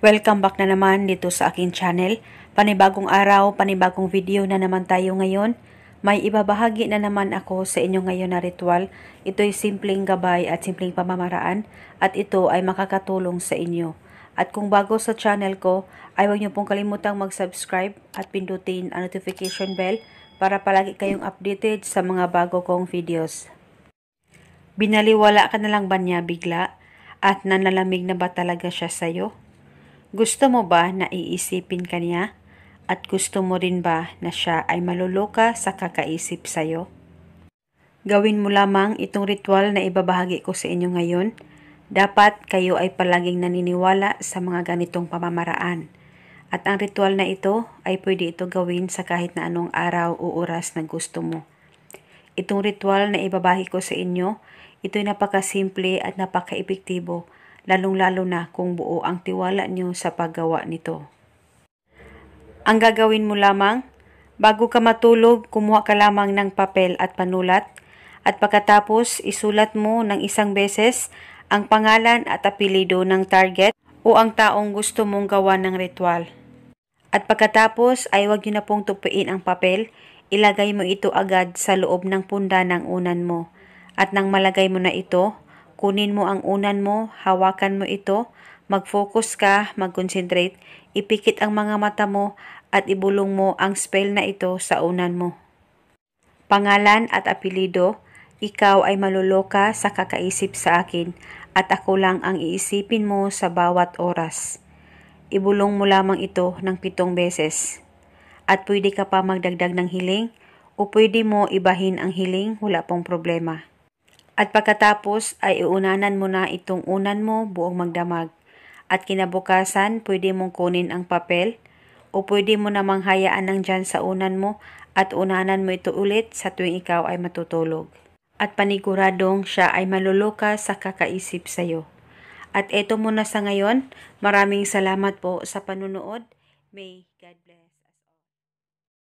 Welcome back na naman dito sa aking channel. Panibagong araw, panibagong video na naman tayo ngayon. May ibabahagi na naman ako sa inyo ngayon na ritual. Ito'y simpleng gabay at simpleng pamamaraan at ito ay makakatulong sa inyo. At kung bago sa channel ko, ay huwag niyo pong kalimutang mag-subscribe at pindutin ang notification bell para palagi kayong updated sa mga bago kong videos. Binaliwala ka na lang ba niya bigla at nanalamig na ba talaga siya sa'yo? Gusto mo ba na iisipin ka niya? At gusto mo rin ba na siya ay maluluka sa kakaisip sa'yo? Gawin mo lamang itong ritual na ibabahagi ko sa inyo ngayon. Dapat kayo ay palaging naniniwala sa mga ganitong pamamaraan. At ang ritual na ito ay pwede ito gawin sa kahit na anong araw o oras na gusto mo. Itong ritual na ibabahagi ko sa inyo, ito'y napakasimple at napaka-epektibo, lalong-lalo na kung buo ang tiwala nyo sa paggawa nito. Ang gagawin mo lamang, bago ka matulog, kumuha ka lamang ng papel at panulat, at pagkatapos isulat mo ng isang beses ang pangalan at apelyido ng target o ang taong gusto mong gawa ng ritual. At pagkatapos ay huwag nyo na pong tupiin ang papel, ilagay mo ito agad sa loob ng punda ng unan mo. At nang malagay mo na ito, kunin mo ang unan mo, hawakan mo ito, mag-focus ka, mag-concentrate, ipikit ang mga mata mo at ibulong mo ang spell na ito sa unan mo. Pangalan at apelyido, ikaw ay maluloka sa kakaisip sa akin at ako lang ang iisipin mo sa bawat oras. Ibulong mo lamang ito ng 7 beses. At pwede ka pa magdagdag ng hiling o pwede mo ibahin ang hiling, wala pong problema. At pagkatapos ay iunanan mo na itong unan mo buong magdamag. At kinabukasan, pwede mong kunin ang papel o pwede mo namang hayaan ng dyan sa unan mo at unanan mo ito ulit sa tuwing ikaw ay matutulog. At paniguradong siya ay maluluka sa kakaisip sa'yo. At eto muna sa ngayon, maraming salamat po sa panunood. May God